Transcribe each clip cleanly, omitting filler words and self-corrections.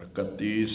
31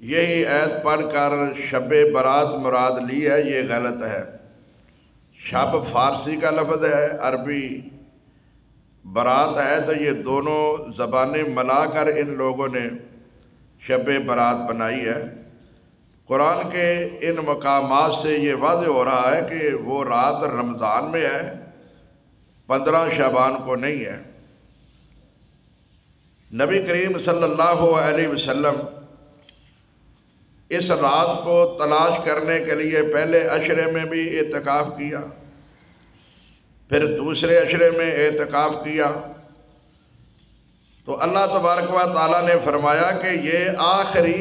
یہی آیت پڑھ کر شب برات مراد لی ہے، یہ غلط ہے۔ شب فارسی کا لفظ ہے، عربی برات ہے، تو یہ دونوں زبانیں ملا کر ان لوگوں نے شب برات بنائی ہے۔ قرآن کے ان مقامات سے یہ واضح ہو رہا ہے کہ وہ رات رمضان میں ہے، 15 شعبان کو نہیں ہے۔ نبی کریم صلی اللہ علیہ وسلم اس رات کو تلاش کرنے کے لیے پہلے عشرے میں بھی اعتکاف کیا، پھر دوسرے عشرے میں اعتکاف کیا، تو اللہ تبارک و تعالیٰ نے فرمایا کہ یہ آخری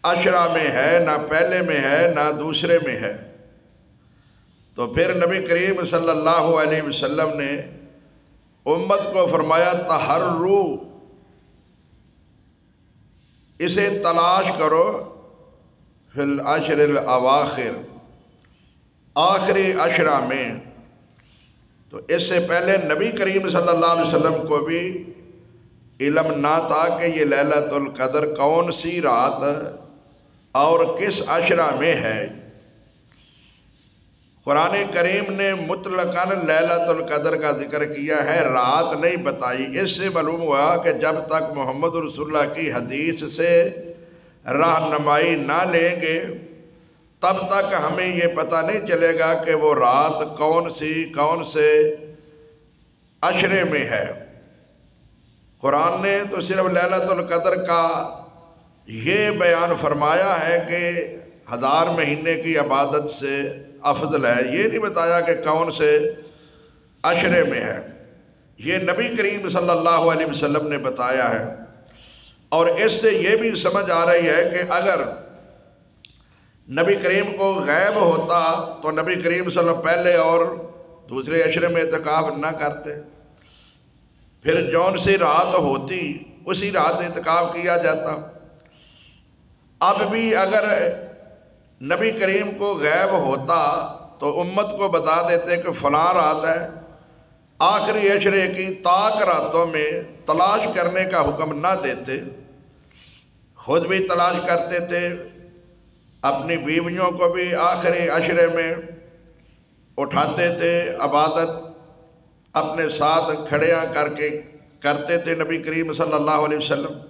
عشرہ میں ہے، نہ پہلے میں ہے نہ دوسرے میں ہے۔ تو پھر نبی کریم صلی اللہ علیہ وسلم نے امت کو فرمایا تحرّو، اسے تلاش کرو فی العشر الاواخر، آخری عشرہ میں۔ تو اس سے پہلے نبی کریم صلی اللہ علیہ وسلم کو بھی علم نہ تھا کہ یہ لیلۃ القدر کون سی رات اور کس عشرہ میں ہے۔ قرآن کریم نے مطلقاً لیلۃ القدر کا ذکر کیا ہے، رات نہیں بتائی۔ اس سے معلوم ہوا کہ جب تک محمد رسول اللہ کی حدیث سے رہنمائی نہ لیں گے تب تک ہمیں یہ پتہ نہیں چلے گا کہ وہ رات کون سے عشرے میں ہے۔ قرآن نے تو صرف لیلۃ القدر کا یہ بیان فرمایا ہے کہ 1000 مہینے کی عبادت سے افضل ہے، یہ نہیں بتایا کہ کون سے عشرے میں ہے۔ یہ نبی کریم صلی اللہ علیہ وسلم نے بتایا ہے، اور اس سے یہ بھی سمجھ آ رہی ہے کہ اگر نبی کریم کو غیب ہوتا تو نبی کریم صلی اللہ علیہ وسلم پہلے اور دوسرے عشرے میں اعتکاف نہ کرتے، پھر جون سی رات ہوتی اسی رات اعتکاف کیا جاتا۔ اب بھی اگر نبی کریم کو غیب ہوتا تو امت کو بتا دیتے کہ فلاں رات ہے، آخری عشرے کی طاق راتوں میں تلاش کرنے کا حکم نہ دیتے، خود بھی تلاش کرتے تھے، اپنی بیویوں کو بھی آخری عشرے میں اٹھاتے تھے، عبادت اپنے ساتھ کھڑیاں کر کے کرتے تھے نبی کریم صلی اللہ علیہ وسلم۔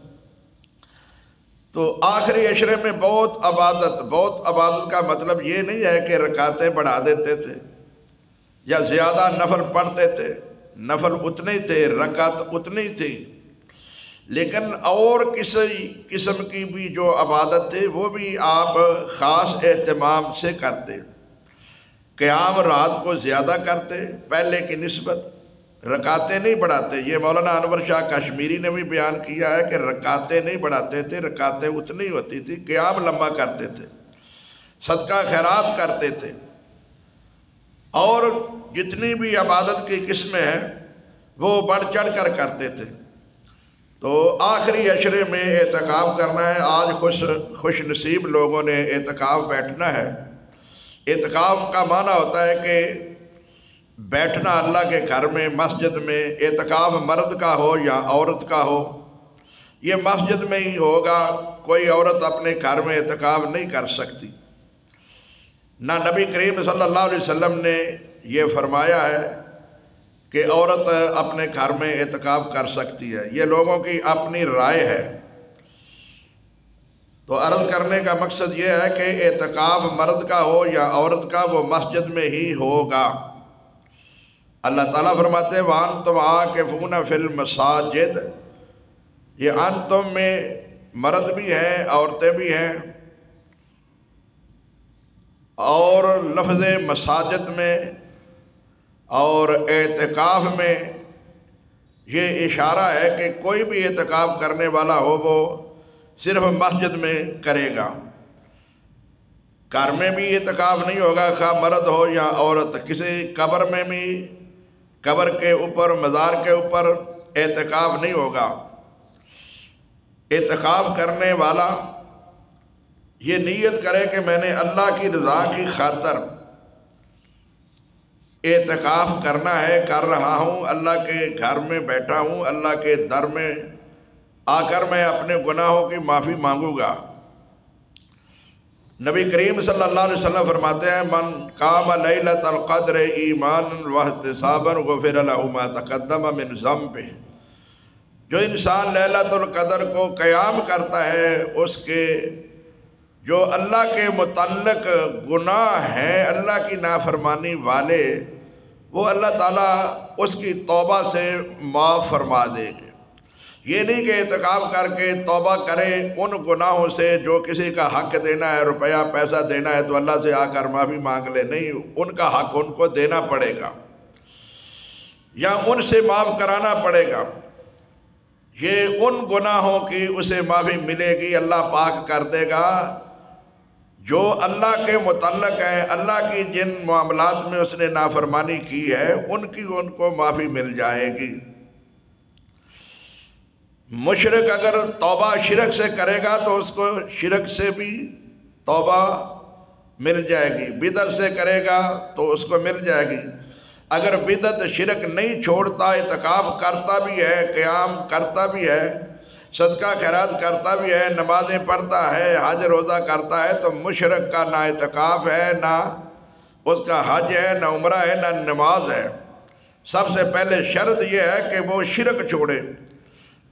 تو آخری عشرے میں بہت عبادت کا مطلب یہ نہیں ہے کہ رکعتیں بڑھا دیتے تھے یا زیادہ نفل پڑھتے تھے، نفل اتنے تھے، رکعت اتنی تھی، لیکن اور کسی قسم کی بھی جو عبادت تھی وہ بھی آپ خاص اہتمام سے کرتے۔ قیام رات کو زیادہ کرتے پہلے کی نسبت، رکعتیں نہیں بڑھاتے۔ یہ مولانا انور شاہ کشمیری نے بھی بیان کیا ہے کہ رکعتیں نہیں بڑھاتے تھے، رکعتیں اتنی ہوتی تھی، قیام لمبا کرتے تھے، صدقہ خیرات کرتے تھے، اور جتنی بھی عبادت کی قسمیں ہیں وہ بڑھ چڑھ کر کرتے تھے۔ تو آخری عشرے میں اعتکاف کرنا ہے۔ آج خوش نصیب لوگوں نے اعتکاف بیٹھنا ہے۔ اعتکاف کا معنی ہوتا ہے کہ بیٹھنا اللہ کے گھر میں، مسجد میں۔ اعتکاف مرد کا ہو یا عورت کا ہو، یہ مسجد میں ہی ہوگا، کوئی عورت اپنے گھر میں اعتکاف نہیں کر سکتی۔ نہ نبی کریم صلی اللہ علیہ وسلم نے یہ فرمایا ہے کہ عورت اپنے گھر میں اعتکاف کر سکتی ہے، یہ لوگوں کی اپنی رائے ہے۔ تو عرض کرنے کا مقصد یہ ہے کہ اعتکاف مرد کا ہو یا عورت کا، وہ مسجد میں ہی ہوگا۔ اللہ تعالیٰ فرماتے ہیں وَأَنْتُمْ عَاكِفُونَ فِي الْمَسَاجِدِ، یہ انتم میں مرد بھی ہیں، عورتیں بھی ہیں، اور لفظ مساجد میں اور اعتکاف میں یہ اشارہ ہے کہ کوئی بھی اعتکاف کرنے والا ہو وہ صرف مسجد میں کرے گا، گھر میں بھی اعتکاف نہیں ہوگا، خواہ مرد ہو یا عورت۔ کسی قبر میں بھی، قبر کے اوپر، مزار کے اوپر اعتکاف نہیں ہوگا۔ اعتکاف کرنے والا یہ نیت کرے کہ میں نے اللہ کی رضا کی خاطر اعتکاف کرنا ہے، کر رہا ہوں، اللہ کے گھر میں بیٹھا ہوں، اللہ کے در میں آ کر میں اپنے گناہوں کی معافی مانگوں گا۔ نبی کریم صلی اللہ علیہ وسلم فرماتے ہیں من قام لیلۃ القدر ایمانا واحتسابا غفر له ما تقدم من ذنبہ، جو انسان لیلۃ القدر کو قیام کرتا ہے اس کے جو اللہ کے متعلق گناہ ہیں، اللہ کی نافرمانی والے، وہ اللہ تعالیٰ اس کی توبہ سے معاف فرما دیں گے۔ یہ نہیں کہ اعتکاف کر کے توبہ کرے ان گناہوں سے جو کسی کا حق دینا ہے، روپیہ پیسہ دینا ہے تو اللہ سے آ کر معافی مانگ لے، نہیں، ان کا حق ان کو دینا پڑے گا یا ان سے معاف کرانا پڑے گا۔ یہ ان گناہوں کی اسے معافی ملے گی، اللہ پاک کر دے گا جو اللہ کے متعلق ہے، اللہ کی جن معاملات میں اس نے نافرمانی کی ہے ان کی ان کو معافی مل جائے گی۔ مشرک اگر توبہ شرک سے کرے گا تو اس کو شرک سے بھی توبہ مل جائے گی، بدعت سے کرے گا تو اس کو مل جائے گی۔ اگر بدعت شرک نہیں چھوڑتا، اعتکاف کرتا بھی ہے، قیام کرتا بھی ہے، صدقہ خیرات کرتا بھی ہے، نمازیں پڑھتا ہے، حج روزہ کرتا ہے، تو مشرک کا نہ اعتکاف ہے، نہ اس کا حج ہے، نہ عمرہ ہے، نہ نماز ہے۔ سب سے پہلے شرط یہ ہے کہ وہ شرک چھوڑے،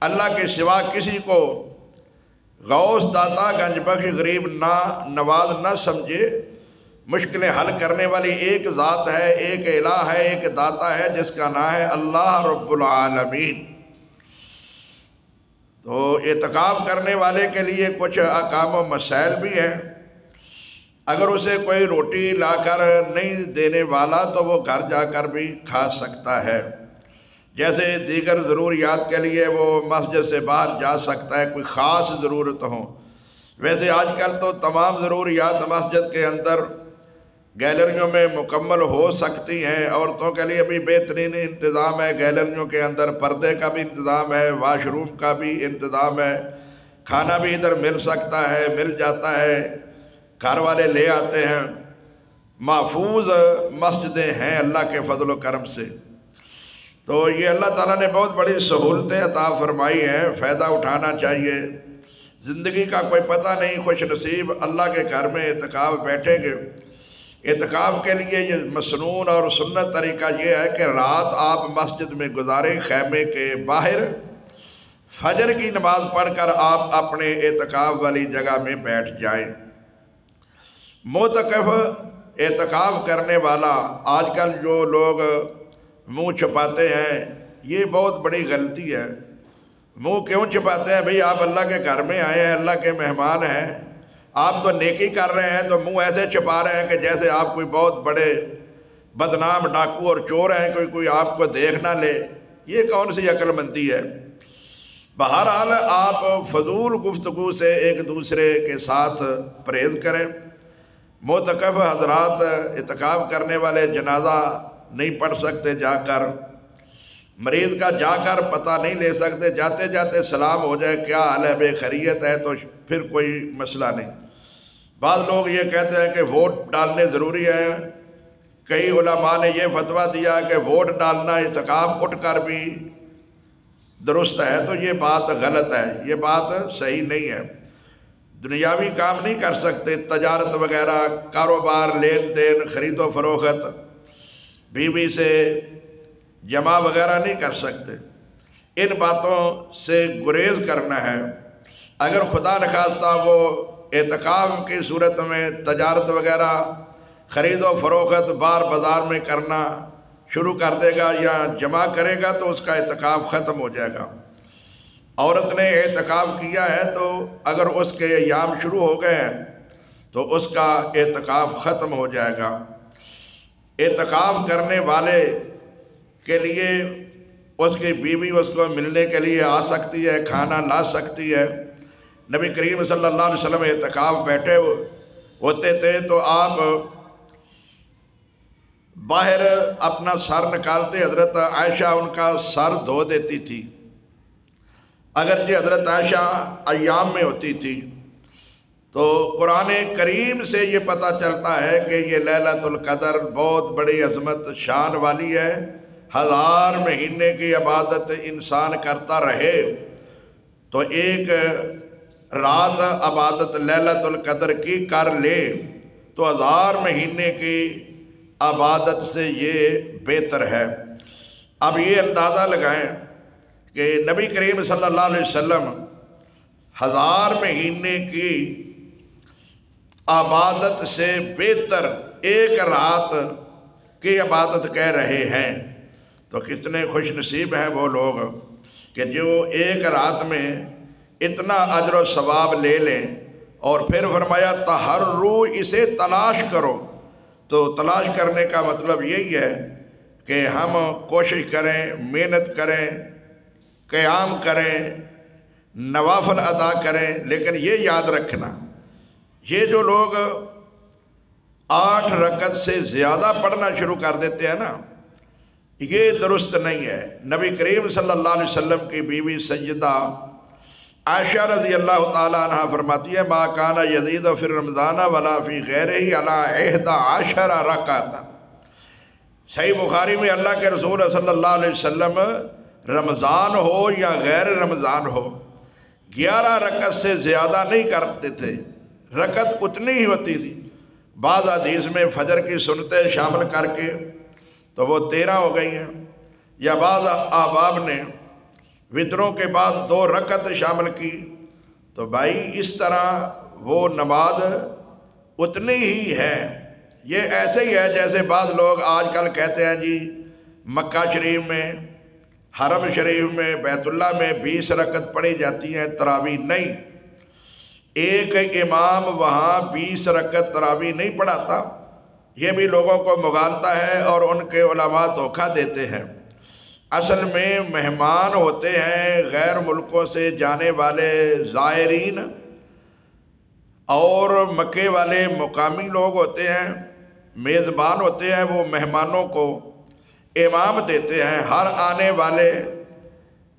اللہ کے سوا کسی کو غوث، داتا، گنج بخش، غریب نہ نواز نہ سمجھے۔ مشکلیں حل کرنے والی ایک ذات ہے، ایک الہ ہے، ایک داتا ہے جس کا نام ہے اللہ رب العالمین۔ تو اعتکاف کرنے والے کے لیے کچھ احکام و مسائل بھی ہیں۔ اگر اسے کوئی روٹی لا کر نہیں دینے والا تو وہ گھر جا کر بھی کھا سکتا ہے، جیسے دیگر ضروریات کے لیے وہ مسجد سے باہر جا سکتا ہے، کوئی خاص ضرورت ہو۔ ویسے آج کل تو تمام ضروریات مسجد کے اندر گیلریوں میں مکمل ہو سکتی ہیں۔ عورتوں کے لیے بھی بہترین انتظام ہے، گیلریوں کے اندر پردے کا بھی انتظام ہے، واش روم کا بھی انتظام ہے، کھانا بھی ادھر مل سکتا ہے، مل جاتا ہے، گھر والے لے آتے ہیں۔ محفوظ مسجدیں ہیں اللہ کے فضل و کرم سے۔ تو یہ اللہ تعالیٰ نے بہت بڑی سہولتیں عطا فرمائی ہیں، فائدہ اٹھانا چاہیے۔ زندگی کا کوئی پتہ نہیں، خوش نصیب اللہ کے گھر میں اعتکاف بیٹھیں گے۔ اعتکاف کے لیے یہ مسنون اور سنت طریقہ یہ ہے کہ رات آپ مسجد میں گزاریں، خیمے کے باہر، فجر کی نماز پڑھ کر آپ اپنے اعتکاف والی جگہ میں بیٹھ جائیں۔ معتکف اعتکاف کرنے والا، آج کل جو لوگ منہ چھپاتے ہیں، یہ بہت بڑی غلطی ہے۔ منہ کیوں چھپاتے ہیں؟ بھئی آپ اللہ کے گھر میں آئے ہیں، اللہ کے مہمان ہیں، آپ تو نیکی کر رہے ہیں، تو منہ ایسے چھپا رہے ہیں کہ جیسے آپ کوئی بہت بڑے بدنام ڈاکو اور چور ہیں، کوئی آپ کو دیکھ نہ لے۔ یہ کون سی عقل مندی ہے؟ بہرحال آپ فضول گفتگو سے ایک دوسرے کے ساتھ پرہیز کریں۔ معتکف حضرات اعتکاف کرنے والے جنازہ نہیں پڑھ سکتے جا کر، مریض کا جا کر پتہ نہیں لے سکتے، جاتے جاتے سلام ہو جائے کیا حال ہے، بے خیریت ہے، تو پھر کوئی مسئلہ نہیں۔ بعض لوگ یہ کہتے ہیں کہ ووٹ ڈالنے ضروری ہے۔ کئی علماء نے یہ فتویٰ دیا کہ ووٹ ڈالنا اعتکاف اٹھ کر بھی درست ہے، تو یہ بات غلط ہے، یہ بات صحیح نہیں ہے۔ دنیاوی کام نہیں کر سکتے، تجارت وغیرہ، کاروبار، لین دین، خرید و فروخت، بیوی سے جمع وغیرہ نہیں کر سکتے۔ ان باتوں سے گریز کرنا ہے۔ اگر خدا نخواستہ وہ اعتکاف کی صورت میں تجارت وغیرہ، خرید و فروخت بار بازار میں کرنا شروع کر دے گا یا جمع کرے گا تو اس کا اعتکاف ختم ہو جائے گا۔ عورت نے اعتکاف کیا ہے تو اگر اس کے ایام شروع ہو گئے ہیں تو اس کا اعتکاف ختم ہو جائے گا۔ اعتکاف کرنے والے کے لیے اس کی بیوی اس کو ملنے کے لیے آ سکتی ہے، کھانا لا سکتی ہے۔ نبی کریم صلی اللہ علیہ وسلم اعتکاف بیٹھے ہوتے تھے تو آپ باہر اپنا سر نکالتے، حضرت عائشہ ان کا سر دھو دیتی تھی، اگرچہ حضرت عائشہ ایام میں ہوتی تھی۔ تو قرآن کریم سے یہ پتہ چلتا ہے کہ یہ لیلۃ القدر بہت بڑی عظمت شان والی ہے۔ 1000 مہینے کی عبادت انسان کرتا رہے تو ایک رات عبادت لیلۃ القدر کی کر لے تو 1000 مہینے کی عبادت سے یہ بہتر ہے۔ اب یہ اندازہ لگائیں کہ نبی کریم صلی اللہ علیہ وسلم 1000 مہینے کی عبادت سے بہتر ایک رات کی عبادت کہہ رہے ہیں، تو کتنے خوش نصیب ہیں وہ لوگ کہ جو ایک رات میں اتنا اجر و ثواب لے لیں۔ اور پھر فرمایا تحرو، اسے تلاش کرو۔ تو تلاش کرنے کا مطلب یہی ہے کہ ہم کوشش کریں، محنت کریں، قیام کریں، نوافل ادا کریں، لیکن یہ یاد رکھنا یہ جو لوگ 8 رکعت سے زیادہ پڑھنا شروع کر دیتے ہیں نا، یہ درست نہیں ہے۔ نبی کریم صلی اللہ علیہ وسلم کی بیوی سیدہ عائشہ رضی اللہ تعالیٰ عنہ فرماتی ہے ما کان یزید فی رمضان ولا فی غیرہ علی 11 رکعت۔ صحیح بخاری میں اللہ کے رسول صلی اللہ علیہ وسلم رمضان ہو یا غیر رمضان ہو 11 رکعت سے زیادہ نہیں کرتے تھے، رکعت اتنی ہی ہوتی تھی۔ بعض حدیث میں فجر کی سنتیں شامل کر کے تو وہ 13 ہو گئی ہیں، یا بعض احباب نے وطروں کے بعد 2 رکعت شامل کی، تو بھائی اس طرح وہ نماز اتنی ہی ہے۔ یہ ایسے ہی ہے جیسے بعض لوگ آج کل کہتے ہیں جی مکہ شریف میں، حرم شریف میں، بیت اللہ میں 20 رکعت پڑھی جاتی ہیں تراویح۔ نہیں، ایک امام وہاں 20 رکعت تراویح نہیں پڑھاتا، یہ بھی لوگوں کو مغالطہ ہے اور ان کے علماء دھوکہ دیتے ہیں۔ اصل میں مہمان ہوتے ہیں غیر ملکوں سے جانے والے زائرین، اور مکے والے مقامی لوگ ہوتے ہیں، میزبان ہوتے ہیں، وہ مہمانوں کو امام دیتے ہیں۔ ہر آنے والے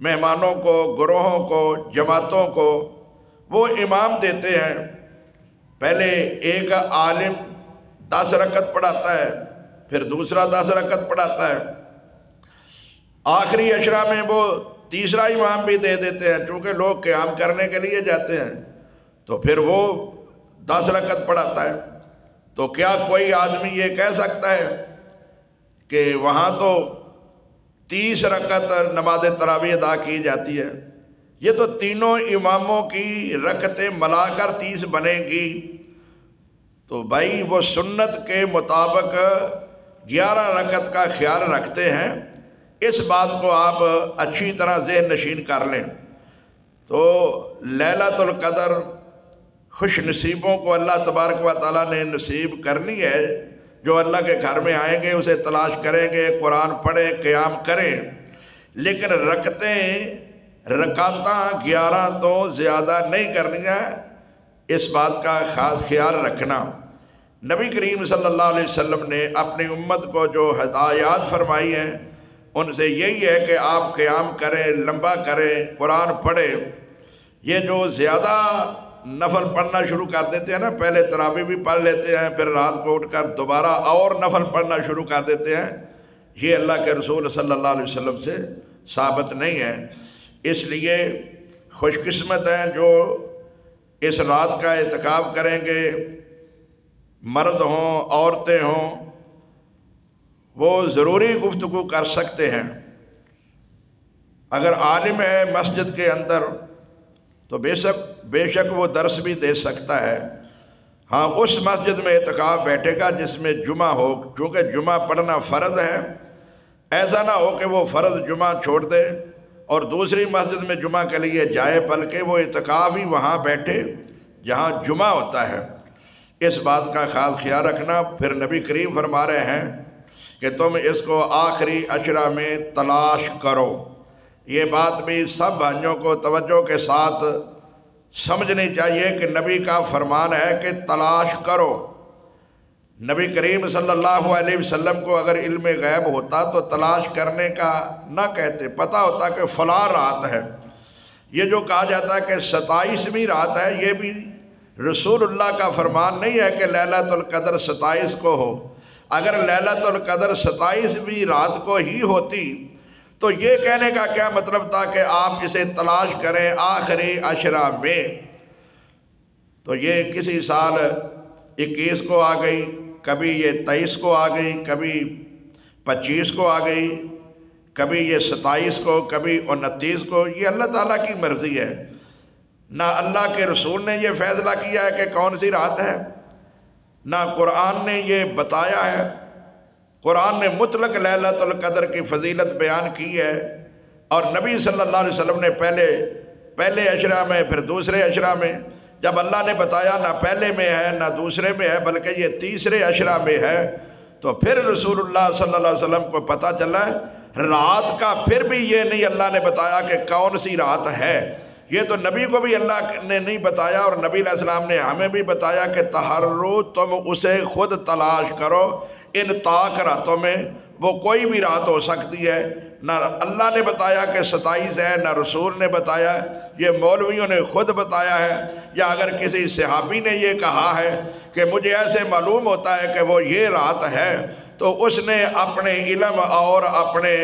مہمانوں کو، گروہوں کو، جماعتوں کو وہ امام دیتے ہیں۔ پہلے ایک عالم 10 رکعت پڑھاتا ہے، پھر دوسرا 10 رکعت پڑھاتا ہے، آخری عشرہ میں وہ تیسرا امام بھی دے دیتے ہیں، چونکہ لوگ قیام کرنے کے لیے جاتے ہیں، تو پھر وہ 10 رکعت پڑھاتا ہے۔ تو کیا کوئی آدمی یہ کہہ سکتا ہے کہ وہاں تو 30 رکعت نماز تراویح ادا کی جاتی ہے؟ یہ تو تینوں اماموں کی رکعتیں ملا کر 30 بنے گی۔ تو بھائی وہ سنت کے مطابق 11 رکعت کا خیال رکھتے ہیں، اس بات کو آپ اچھی طرح ذہن نشین کر لیں۔ تو لیلۃ القدر خوش نصیبوں کو اللہ تبارک و تعالیٰ نے نصیب کرنی ہے، جو اللہ کے گھر میں آئیں گے اسے تلاش کریں گے، قرآن پڑھیں، قیام کریں، لیکن رکعتاں 11 تو زیادہ نہیں کرنی ہے، اس بات کا خاص خیال رکھنا۔ نبی کریم صلی اللہ علیہ وسلم نے اپنی امت کو جو ہدایات فرمائی ہیں ان سے یہی ہے کہ آپ قیام کریں، لمبا کریں، قرآن پڑھیں۔ یہ جو زیادہ نفل پڑھنا شروع کر دیتے ہیں نا، پہلے تراویح بھی پڑھ لیتے ہیں، پھر رات کو اٹھ کر دوبارہ اور نفل پڑھنا شروع کر دیتے ہیں، یہ اللہ کے رسول صلی اللہ علیہ وسلم سے ثابت نہیں ہے۔ اس لیے خوش قسمت ہیں جو اس رات کا اعتکاف کریں گے، مرد ہوں، عورتیں ہوں، وہ ضروری گفتگو کر سکتے ہیں۔ اگر عالم ہے مسجد کے اندر تو بے شک وہ درس بھی دے سکتا ہے۔ ہاں، اس مسجد میں اعتکاف بیٹھے گا جس میں جمعہ ہو، چونکہ جمعہ پڑھنا فرض ہے۔ ایسا نہ ہو کہ وہ فرض جمعہ چھوڑ دے اور دوسری مسجد میں جمعہ کے لیے جائے، بلکہ وہ اعتکاف ہی وہاں بیٹھے جہاں جمعہ ہوتا ہے۔ اس بات کا خاص خیال رکھنا۔ پھر نبی کریم فرما رہے ہیں کہ تم اس کو آخری عشرہ میں تلاش کرو۔ یہ بات بھی سب بھائیوں کو توجہ کے ساتھ سمجھنی چاہیے کہ نبی کا فرمان ہے کہ تلاش کرو۔ نبی کریم صلی اللہ علیہ وسلم کو اگر علم غیب ہوتا تو تلاش کرنے کا نہ کہتے، پتہ ہوتا کہ فلاں رات ہے۔ یہ جو کہا جاتا ہے کہ 27ویں رات ہے، یہ بھی رسول اللہ کا فرمان نہیں ہے کہ لیلۃ القدر 27 کو ہو۔ اگر لیلۃ القدر 27ویں رات کو ہی ہوتی تو یہ کہنے کا کیا مطلب تھا کہ آپ اسے تلاش کریں آخری عشرہ میں؟ تو یہ کسی سال 21 کو آ گئی، کبھی یہ 23 کو آ گئی، کبھی 25 کو آ گئی، کبھی یہ 27 کو، کبھی 29 کو۔ یہ اللہ تعالیٰ کی مرضی ہے، نہ اللہ کے رسول نے یہ فیصلہ کیا ہے کہ کون سی رات ہے، نہ قرآن نے یہ بتایا ہے۔ قرآن نے مطلق لیلۃ القدر کی فضیلت بیان کی ہے، اور نبی صلی اللہ علیہ وسلم نے پہلے عشرہ میں، پھر دوسرے عشرہ میں، جب اللہ نے بتایا نہ پہلے میں ہے نہ دوسرے میں ہے بلکہ یہ تیسرے عشرہ میں ہے، تو پھر رسول اللہ صلی اللہ علیہ وسلم کو پتہ چلا رات کا پھر بھی یہ نہیں اللہ نے بتایا کہ کون سی رات ہے۔ یہ تو نبی کو بھی اللہ نے نہیں بتایا، اور نبی علیہ السلام نے ہمیں بھی بتایا کہ تحرو، تم اسے خود تلاش کرو ان طاق راتوں میں۔ وہ کوئی بھی رات ہو سکتی ہے، نہ اللہ نے بتایا کہ 27 ہے، نہ رسول نے بتایا، یہ مولویوں نے خود بتایا ہے، یا اگر کسی صحابی نے یہ کہا ہے کہ مجھے ایسے معلوم ہوتا ہے کہ وہ یہ رات ہے، تو اس نے اپنے علم اور اپنے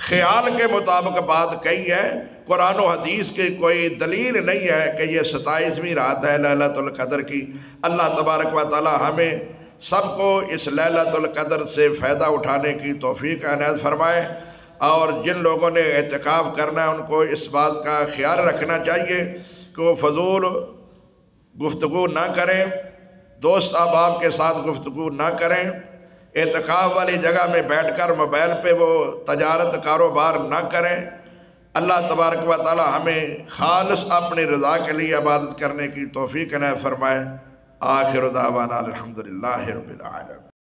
خیال کے مطابق بات کہی ہے۔ قرآن و حدیث کی کوئی دلیل نہیں ہے کہ یہ 27ویں رات ہے لیلۃ القدر کی۔ اللہ تبارک و تعالی ہمیں سب کو اس لیلۃ القدر سے فائدہ اٹھانے کی توفیق عنایت فرمائے، اور جن لوگوں نے اعتکاف کرنا ہے ان کو اس بات کا خیال رکھنا چاہیے کہ وہ فضول گفتگو نہ کریں، دوست احباب کے ساتھ گفتگو نہ کریں، اعتکاف والی جگہ میں بیٹھ کر موبائل پہ وہ تجارت کاروبار نہ کریں۔ اللہ تبارک و تعالی ہمیں خالص اپنی رضا کے لیے عبادت کرنے کی توفیق عنایت فرمائے۔ آخر دعوانا الحمدللہ رب العالمین۔